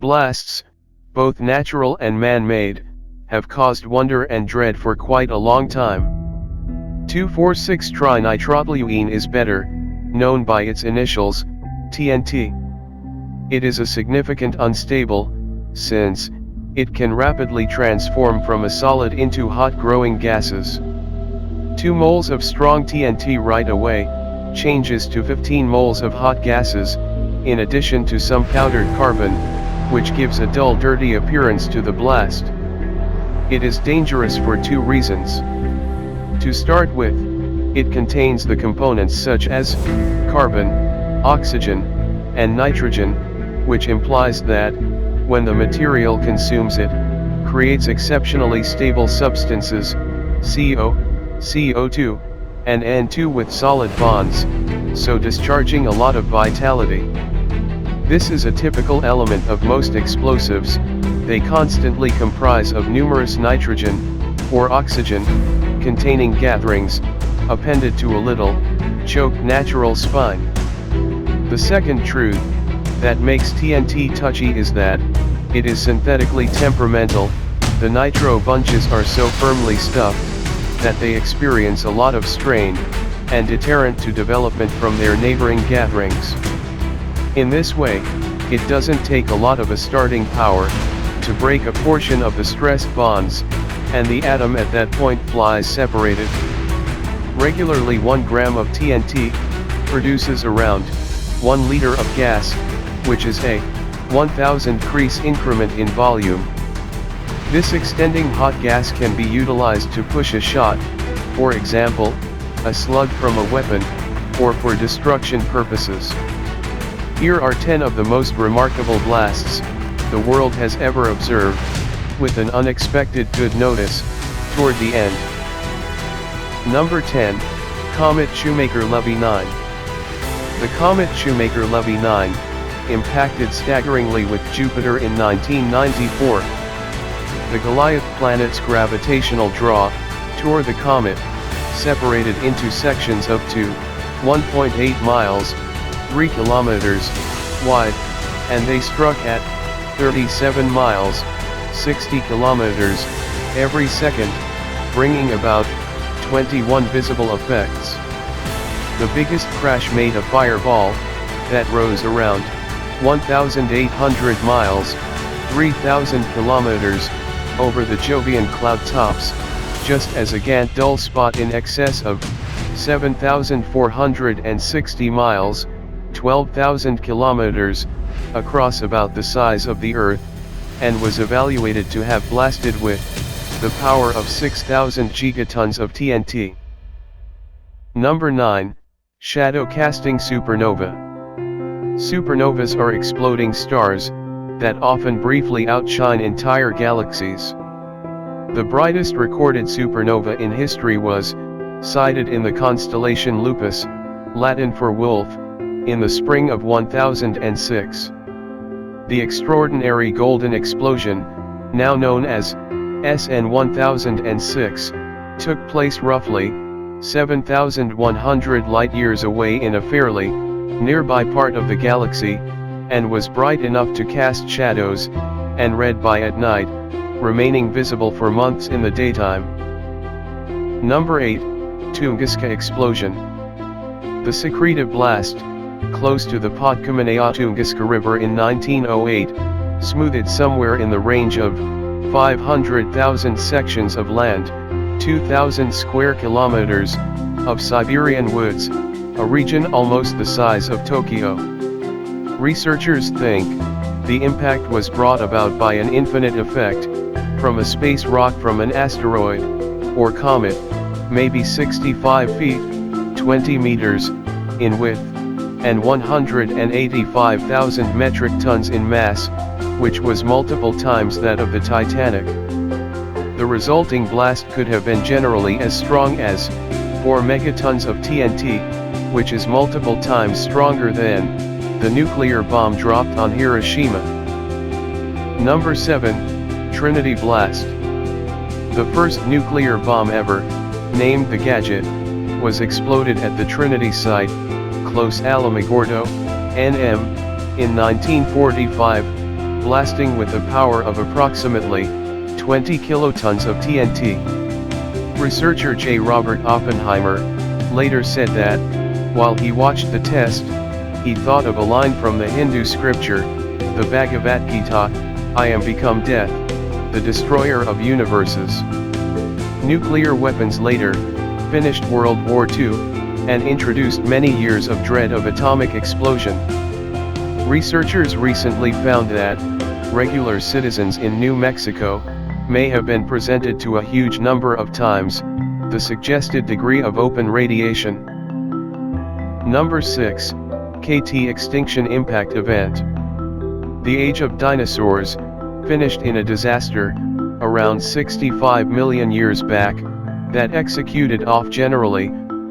Blasts, both natural and man-made, have caused wonder and dread for quite a long time. 2,4,6-Trinitrotoluene is better known by its initials, TNT. It is a significant unstable, since it can rapidly transform from a solid into hot growing gases. 2 moles of strong TNT right away changes to 15 moles of hot gases, in addition to some powdered carbon, which gives a dull dirty appearance to the blast. It is dangerous for 2 reasons. To start with, it contains the components such as carbon, oxygen, and nitrogen, which implies that, when the material consumes it, creates exceptionally stable substances, CO, CO2, and N2 with solid bonds, so discharging a lot of vitality. This is a typical element of most explosives. They constantly comprise of numerous nitrogen, or oxygen, containing gatherings, appended to a little, choked natural spine. The second truth that makes TNT touchy is that it is synthetically temperamental. The nitro bunches are so firmly stuffed that they experience a lot of strain and deterrent to development from their neighboring gatherings. In this way, it doesn't take a lot of a starting power to break a portion of the stressed bonds, and the atom at that point flies separated. Regularly 1 gram of TNT produces around 1 liter of gas, which is a 1000 crease increment in volume. This extending hot gas can be utilized to push a shot, for example, a slug from a weapon, or for destruction purposes. Here are 10 of the most remarkable blasts the world has ever observed, with an unexpected good notice toward the end. Number 10, Comet Shoemaker-Levy 9. The Comet Shoemaker-Levy 9 impacted staggeringly with Jupiter in 1994. The Goliath planet's gravitational draw toward the comet separated into sections up to 1.8 miles, 3 kilometers, wide, and they struck at 37 miles, 60 kilometers, every second, bringing about 21 visible effects. The biggest crash made a fireball that rose around 1,800 miles, 3,000 kilometers, over the Jovian cloud tops, just as a Gantt dull spot in excess of 7,460 miles, 12,000 kilometers, across about the size of the Earth, and was evaluated to have blasted with the power of 6,000 gigatons of TNT. Number 9, Shadow-casting supernova. Supernovas are exploding stars that often briefly outshine entire galaxies. The brightest recorded supernova in history was sighted in the constellation Lupus, Latin for wolf, in the spring of 1006. The extraordinary golden explosion, now known as SN 1006, took place roughly 7,100 light-years away in a fairly nearby part of the galaxy, and was bright enough to cast shadows, and red by at night, remaining visible for months in the daytime. Number 8, Tunguska Explosion. The secretive blast, close to the Podkamene Tunguska River in 1908, smoothed somewhere in the range of 500,000 sections of land, 2,000 square kilometers, of Siberian woods, a region almost the size of Tokyo. Researchers think the impact was brought about by an infinite effect from a space rock from an asteroid, or comet, maybe 65 feet, 20 meters, in width, and 185,000 metric tons in mass, which was multiple times that of the Titanic. The resulting blast could have been generally as strong as 4 megatons of TNT, which is multiple times stronger than the nuclear bomb dropped on Hiroshima. Number 7, Trinity Blast. The first nuclear bomb ever, named the Gadget, was exploded at the Trinity site, close Alamogordo, NM, in 1945, blasting with a power of approximately 20 kilotons of TNT. Researcher J. Robert Oppenheimer later said that, while he watched the test, he thought of a line from the Hindu scripture, the Bhagavad Gita, "I am become death, the destroyer of universes." Nuclear weapons later finished World War II, and introduced many years of dread of atomic explosion. Researchers recently found that regular citizens in New Mexico may have been presented to a huge number of times the suggested degree of open radiation. Number 6. KT Extinction Impact Event. The age of dinosaurs finished in a disaster around 65 million years back that executed off generally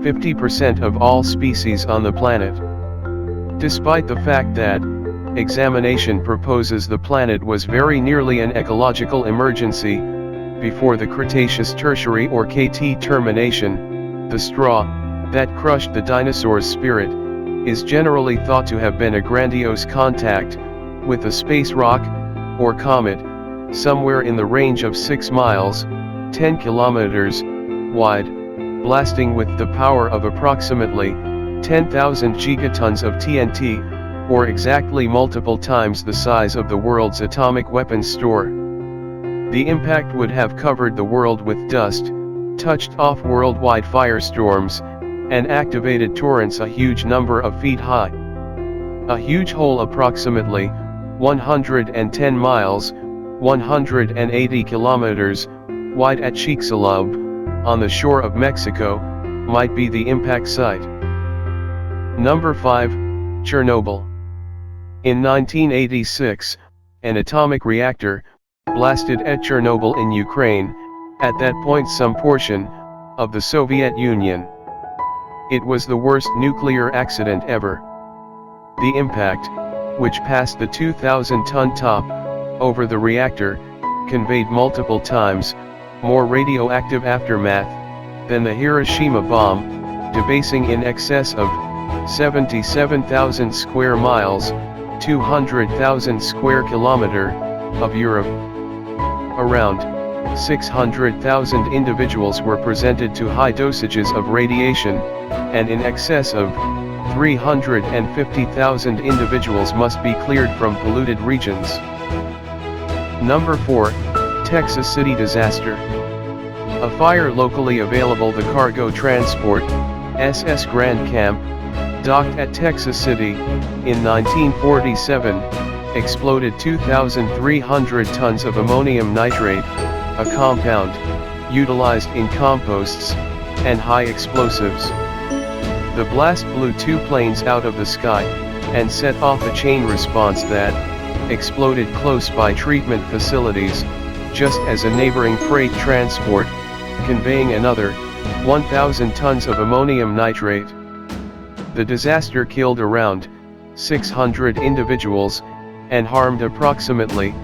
50% of all species on the planet. Despite the fact that examination proposes the planet was very nearly an ecological emergency before the Cretaceous-Tertiary or KT termination, the straw that crushed the dinosaur's spirit is generally thought to have been a grandiose contact with a space rock or comet somewhere in the range of 6 miles, 10 kilometers wide, blasting with the power of approximately 10,000 gigatons of TNT, or exactly multiple times the size of the world's atomic weapons store. The impact would have covered the world with dust, touched off worldwide firestorms, and activated torrents a huge number of feet high. A huge hole approximately 110 miles, 180 kilometers, wide at Chicxulub, on the shore of Mexico, might be the impact site. Number 5, Chernobyl. In 1986, an atomic reactor blasted at Chernobyl in Ukraine, at that point some portion of the Soviet Union. It was the worst nuclear accident ever. The impact, which passed the 2,000-ton top over the reactor, conveyed multiple times more radioactive aftermath than the Hiroshima bomb, debasing in excess of 77,000 square miles, 200,000 square kilometer, of Europe. Around 600,000 individuals were presented to high dosages of radiation, and in excess of 350,000 individuals must be cleared from polluted regions. Number 4, Texas City Disaster. A fire locally available. The cargo transport, SS Grand Camp, docked at Texas City, in 1947, exploded 2,300 tons of ammonium nitrate, a compound utilized in composts and high explosives. The blast blew 2 planes out of the sky, and set off a chain response that exploded close by treatment facilities, just as a neighboring freight transport, conveying another 1,000 tons of ammonium nitrate. The disaster killed around 600 individuals, and harmed approximately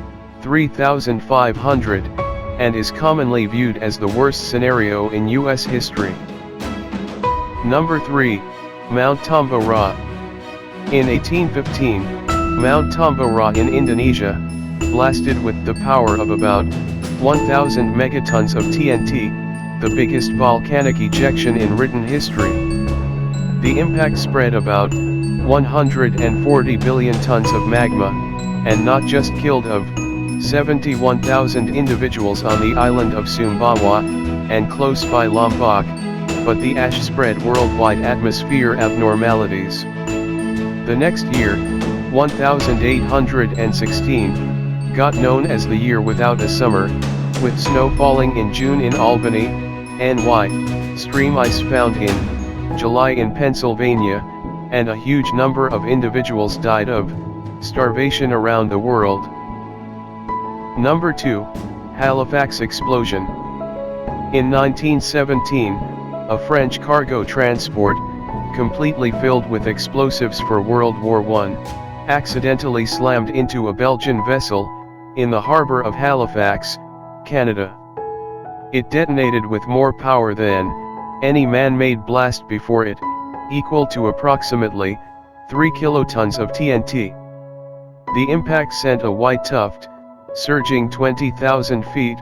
3,500, and is commonly viewed as the worst scenario in U.S. history. Number 3, Mount Tambora. In 1815, Mount Tambora in Indonesia blasted with the power of about 1,000 megatons of TNT, the biggest volcanic ejection in written history. The impact spread about 140 billion tons of magma, and not just killed of 71,000 individuals on the island of Sumbawa, and close by Lombok, but the ash spread worldwide atmosphere abnormalities. The next year, 1816, got known as the year without a summer, with snow falling in June in Albany, NY, stream ice found in July in Pennsylvania, and a huge number of individuals died of starvation around the world. Number 2, Halifax Explosion. In 1917, a French cargo transport, completely filled with explosives for World War I, accidentally slammed into a Belgian vessel, in the harbor of Halifax, Canada. It detonated with more power than any man-made blast before it, equal to approximately 3 kilotons of TNT. The impact sent a white tuft, surging 20,000 feet,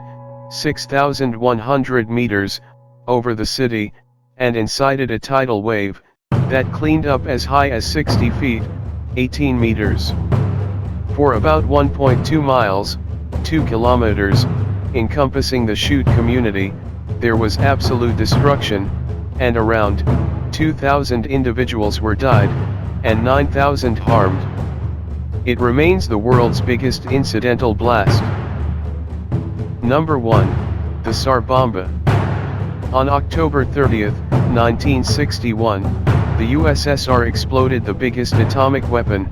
6,100 meters, over the city, and incited a tidal wave that cleaned up as high as 60 feet, 18 meters. For about 1.2 miles, 2 kilometers, encompassing the chute community, there was absolute destruction, and around 2,000 individuals were died, and 9,000 harmed. It remains the world's biggest incidental blast. Number 1. The Tsar Bomba. On October 30, 1961, the USSR exploded the biggest atomic weapon,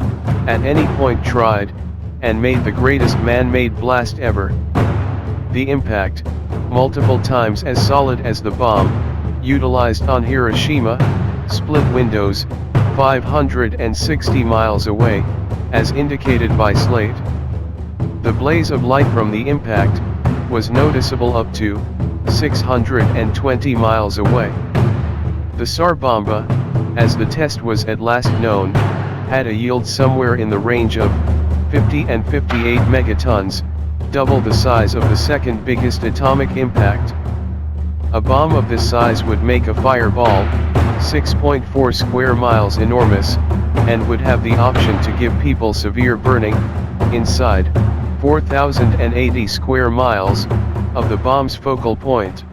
at any point tried, and made the greatest man-made blast ever. The impact, multiple times as solid as the bomb, utilized on Hiroshima, split windows, 560 miles away, as indicated by Slate. The blaze of light from the impact was noticeable up to 620 miles away. The Tsar Bomba, as the test was at last known, had a yield somewhere in the range of 50 and 58 megatons, double the size of the second biggest atomic impact. A bomb of this size would make a fireball, 6.4 square miles enormous, and would have the option to give people severe burning, inside 4,080 square miles, of the bomb's focal point.